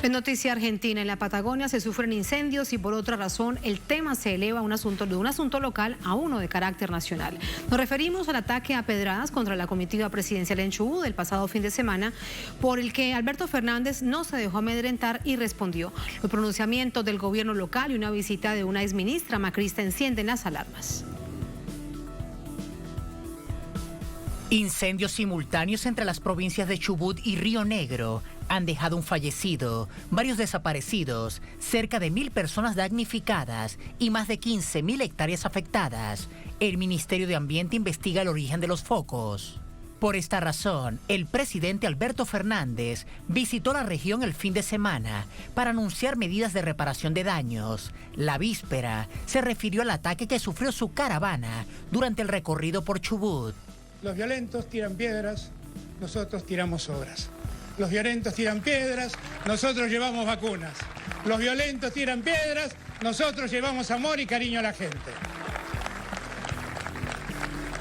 En noticia argentina, en la Patagonia se sufren incendios y por otra razón el tema se eleva de un asunto local a uno de carácter nacional. Nos referimos al ataque a pedradas contra la comitiva presidencial en Chubut del pasado fin de semana, por el que Alberto Fernández no se dejó amedrentar y respondió. Los pronunciamientos del gobierno local y una visita de una exministra macrista encienden las alarmas. Incendios simultáneos entre las provincias de Chubut y Río Negro han dejado un fallecido, varios desaparecidos, cerca de 1.000 personas damnificadas y más de 15.000 hectáreas afectadas. El Ministerio de Ambiente investiga el origen de los focos. Por esta razón, el presidente Alberto Fernández visitó la región el fin de semana para anunciar medidas de reparación de daños. La víspera se refirió al ataque que sufrió su caravana durante el recorrido por Chubut. Los violentos tiran piedras, nosotros tiramos obras. Los violentos tiran piedras, nosotros llevamos vacunas. Los violentos tiran piedras, nosotros llevamos amor y cariño a la gente.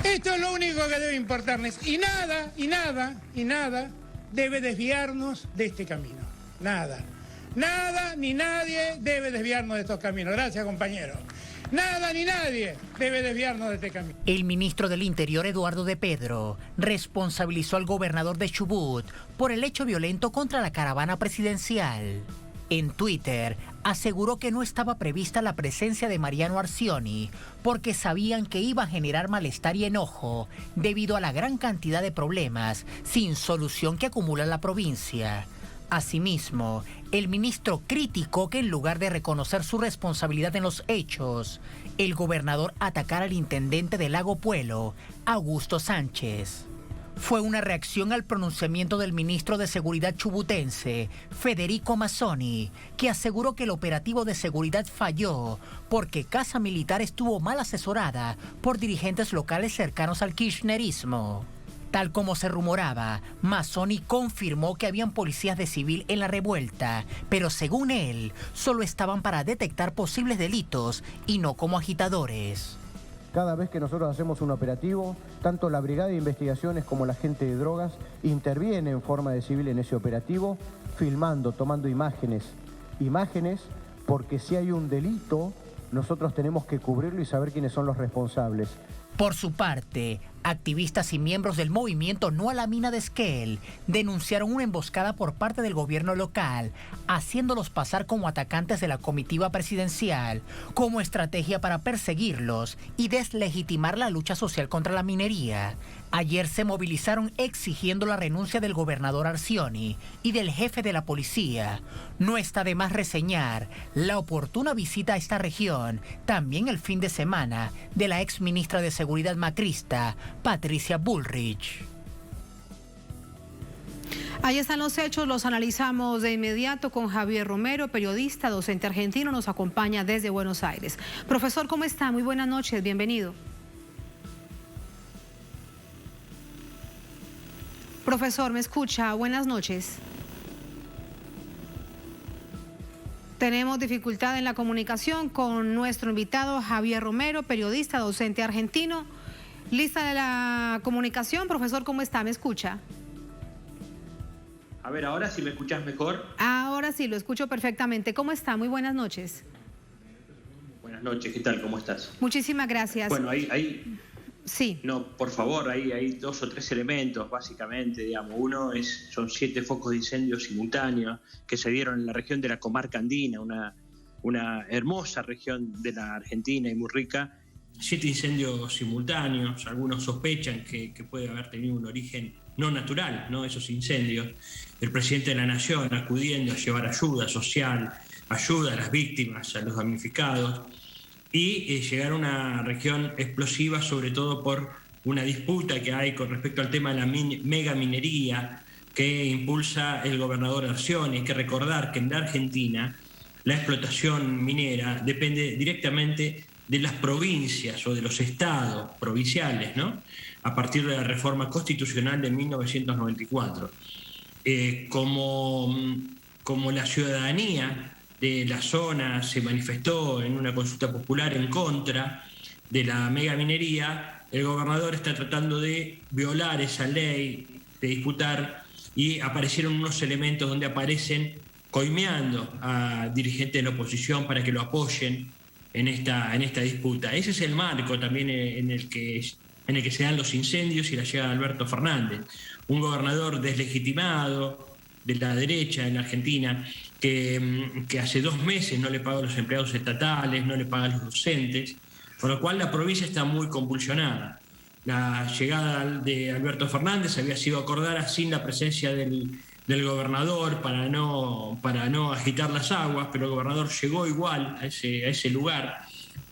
Esto es lo único que debe importarles. Y nada debe desviarnos de este camino. Nada ni nadie debe desviarnos de estos caminos. Gracias, compañero. Nada ni nadie debe desviarnos de este camino. El ministro del Interior, Eduardo de Pedro, responsabilizó al gobernador de Chubut por el hecho violento contra la caravana presidencial. En Twitter, aseguró que no estaba prevista la presencia de Mariano Arcioni porque sabían que iba a generar malestar y enojo debido a la gran cantidad de problemas sin solución que acumula la provincia. Asimismo, el ministro criticó que en lugar de reconocer su responsabilidad en los hechos, el gobernador atacara al intendente de Lago Puelo, Augusto Sánchez. Fue una reacción al pronunciamiento del ministro de Seguridad chubutense, Federico Mazzoni, que aseguró que el operativo de seguridad falló porque Casa Militar estuvo mal asesorada por dirigentes locales cercanos al kirchnerismo. Tal como se rumoraba, Mazzoni confirmó que habían policías de civil en la revuelta, pero según él, solo estaban para detectar posibles delitos y no como agitadores. Cada vez que nosotros hacemos un operativo, tanto la Brigada de Investigaciones como la gente de drogas interviene en forma de civil en ese operativo, filmando, tomando imágenes, porque si hay un delito, nosotros tenemos que cubrirlo y saber quiénes son los responsables. Por su parte, activistas y miembros del movimiento No a la Mina de Esquel denunciaron una emboscada por parte del gobierno local, haciéndolos pasar como atacantes de la comitiva presidencial, como estrategia para perseguirlos y deslegitimar la lucha social contra la minería. Ayer se movilizaron exigiendo la renuncia del gobernador Arcioni y del jefe de la policía. No está de más reseñar la oportuna visita a esta región, también el fin de semana, de la ex ministra de Seguridad macrista, Patricia Bullrich. Ahí están los hechos, los analizamos de inmediato con Javier Romero, periodista, docente argentino, nos acompaña desde Buenos Aires. Profesor, ¿cómo está? Muy buenas noches, bienvenido. Profesor, ¿me escucha? Buenas noches. Tenemos dificultad en la comunicación con nuestro invitado Javier Romero, periodista, docente argentino. ¿Lista de la comunicación? Profesor, ¿cómo está? ¿Me escucha? A ver, ahora sí me escuchas mejor. Ahora sí, lo escucho perfectamente. ¿Cómo está? Muy buenas noches. Buenas noches, ¿qué tal? ¿Cómo estás? Muchísimas gracias. Bueno, ahí sí. No, por favor, ahí hay 2 o 3 elementos, básicamente, digamos. Uno son 7 focos de incendios simultáneos que se dieron en la región de la comarca andina, una hermosa región de la Argentina y muy rica. 7 incendios simultáneos, algunos sospechan que puede haber tenido un origen no natural, ¿no? Esos incendios. El presidente de la Nación acudiendo a llevar ayuda social, ayuda a las víctimas, a los damnificados, y llegar a una región explosiva, sobre todo por una disputa que hay con respecto al tema de la megaminería que impulsa el gobernador Arcioni. Hay que recordar que en la Argentina la explotación minera depende directamente de las provincias o de los estados provinciales, ¿no? A partir de la reforma constitucional de 1994. Como la ciudadanía de la zona se manifestó en una consulta popular en contra de la megaminería, el gobernador está tratando de violar esa ley, de disputar, y aparecieron unos elementos donde aparecen coimeando a dirigentes de la oposición para que lo apoyen en esta disputa. Ese es el marco también en el que se dan los incendios y la llegada de Alberto Fernández, un gobernador deslegitimado de la derecha en Argentina, que hace 2 meses no le paga a los empleados estatales, no le paga a los docentes, con lo cual la provincia está muy convulsionada. La llegada de Alberto Fernández había sido acordada sin la presencia del gobernador para no agitar las aguas, pero el gobernador llegó igual a ese lugar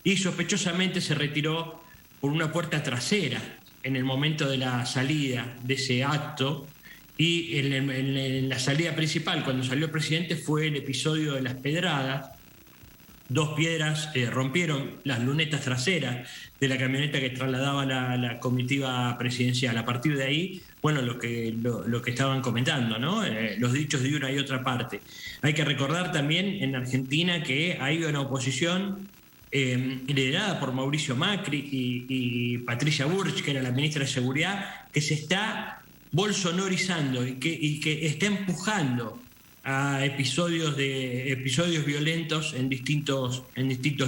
y sospechosamente se retiró por una puerta trasera en el momento de la salida de ese acto, y en la salida principal, cuando salió el presidente, fue el episodio de las pedradas. 2 piedras rompieron las lunetas traseras de la camioneta que trasladaba la comitiva presidencial. A partir de ahí, bueno, lo que estaban comentando, ¿no? Los dichos de una y otra parte. Hay que recordar también en Argentina que hay una oposición liderada por Mauricio Macri y Patricia Bullrich, que era la ministra de Seguridad, que se está bolsonorizando y que está empujando a episodios violentos en distintos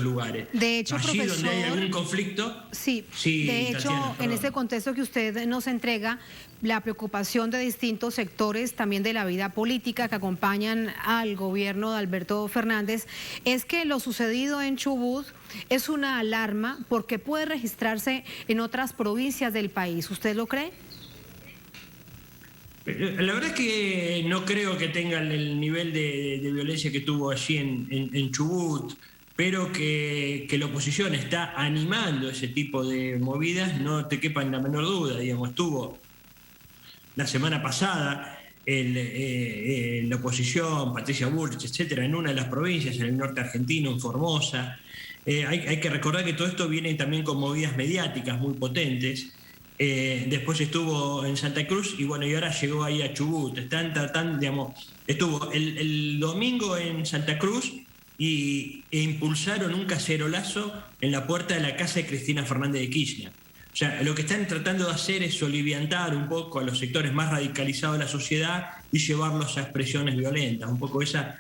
lugares. De hecho, allí profesor, donde hay algún conflicto. Sí, de hecho, Tatiana, en este contexto que usted nos entrega, la preocupación de distintos sectores también de la vida política que acompañan al gobierno de Alberto Fernández es que lo sucedido en Chubut es una alarma porque puede registrarse en otras provincias del país. ¿Usted lo cree? La verdad es que no creo que tengan el nivel de violencia que tuvo allí en Chubut, pero que la oposición está animando ese tipo de movidas, no te quepa en la menor duda. Digamos, estuvo la semana pasada la oposición, Patricia Bullrich, etcétera, en una de las provincias, en el norte argentino, en Formosa. Hay que recordar que todo esto viene también con movidas mediáticas muy potentes. Después estuvo en Santa Cruz y bueno, y ahora llegó ahí a Chubut. Están tratando, digamos, estuvo el domingo en Santa Cruz e impulsaron un cacerolazo en la puerta de la casa de Cristina Fernández de Kirchner. O sea, lo que están tratando de hacer es soliviantar un poco a los sectores más radicalizados de la sociedad y llevarlos a expresiones violentas. Un poco esa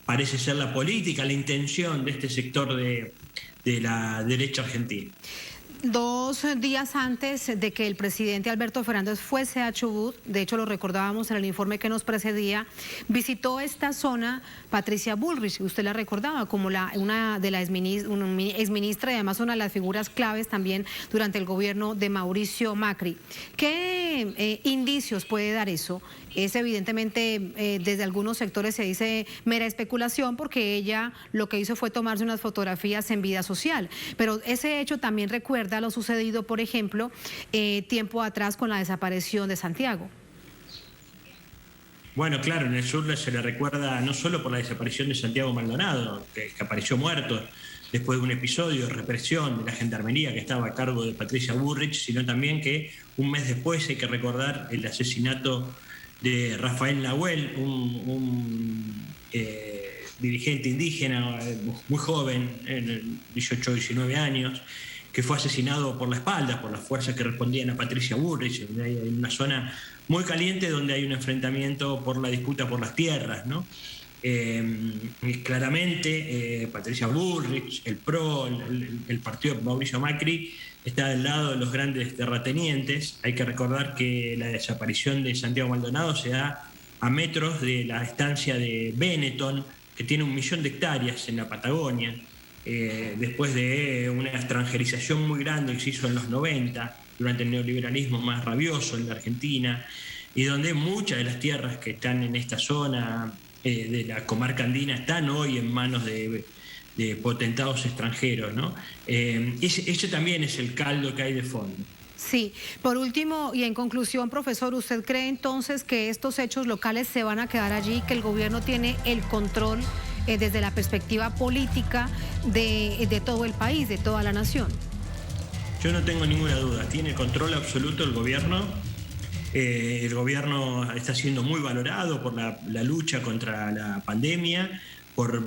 parece ser la política, la intención de este sector de la derecha argentina. 2 días antes de que el presidente Alberto Fernández fuese a Chubut, de hecho lo recordábamos en el informe que nos precedía, visitó esta zona Patricia Bullrich, usted la recordaba como una de las exministra y además una de las figuras claves también durante el gobierno de Mauricio Macri. ¿Qué indicios puede dar eso? Es evidentemente desde algunos sectores se dice mera especulación porque ella lo que hizo fue tomarse unas fotografías en vida social, pero ese hecho también recuerda lo sucedido, por ejemplo, tiempo atrás con la desaparición de Santiago. Bueno, claro, en el sur se le recuerda no solo por la desaparición de Santiago Maldonado, que apareció muerto después de un episodio de represión de la gendarmería que estaba a cargo de Patricia Bullrich, sino también que un mes después hay que recordar el asesinato de Rafael Nahuel, un dirigente indígena muy joven, en 18 o 19 años, que fue asesinado por la espalda por las fuerzas que respondían a Patricia Bullrich, en una zona muy caliente donde hay un enfrentamiento por la disputa por las tierras, ¿no? Claramente Patricia Bullrich, el PRO, el partido de Mauricio Macri está del lado de los grandes terratenientes. Hay que recordar que la desaparición de Santiago Maldonado se da a metros de la estancia de Benetton, que tiene 1 millón de hectáreas en la Patagonia, después de una extranjerización muy grande que se hizo en los 90, durante el neoliberalismo más rabioso en la Argentina, y donde muchas de las tierras que están en esta zona de la comarca andina están hoy en manos de potentados extranjeros, ¿no? Ese también es el caldo que hay de fondo. Sí, por último y en conclusión, profesor, ¿usted cree entonces que estos hechos locales se van a quedar allí, que el gobierno tiene el control desde la perspectiva política de todo el país, de toda la nación? Yo no tengo ninguna duda, tiene control absoluto el gobierno. El gobierno está siendo muy valorado por la lucha contra la pandemia, por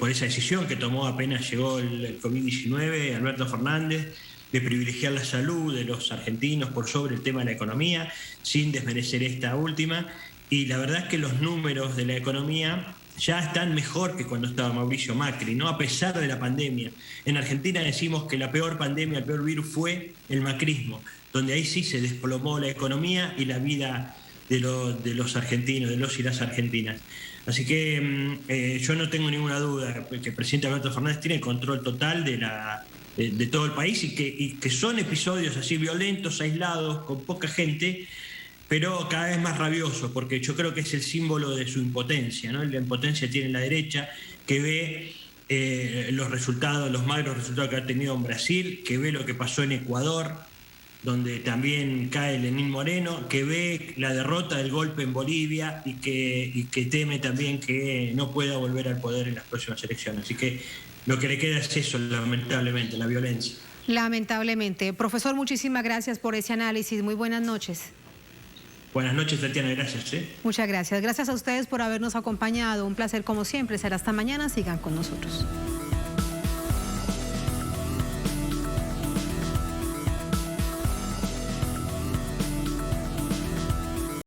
esa decisión que tomó apenas llegó el COVID-19, Alberto Fernández, de privilegiar la salud de los argentinos por sobre el tema de la economía, sin desmerecer esta última. Y la verdad es que los números de la economía ya están mejor que cuando estaba Mauricio Macri, ¿no? A pesar de la pandemia. En Argentina decimos que la peor pandemia, el peor virus fue el macrismo, donde ahí sí se desplomó la economía y la vida de los argentinos, de los y las argentinas. Así que yo no tengo ninguna duda que el presidente Alberto Fernández tiene control total de todo el país y que son episodios así violentos, aislados, con poca gente, pero cada vez más rabiosos, porque yo creo que es el símbolo de su impotencia, ¿no? La impotencia tiene la derecha, que ve los resultados, los magros resultados que ha tenido en Brasil, que ve lo que pasó en Ecuador, donde también cae Lenín Moreno, que ve la derrota del golpe en Bolivia y que teme también que no pueda volver al poder en las próximas elecciones. Así que lo que le queda es eso, lamentablemente, la violencia. Lamentablemente. Profesor, muchísimas gracias por ese análisis. Muy buenas noches. Buenas noches, Tatiana, gracias. Muchas gracias. Gracias a ustedes por habernos acompañado. Un placer como siempre. Será hasta mañana. Sigan con nosotros.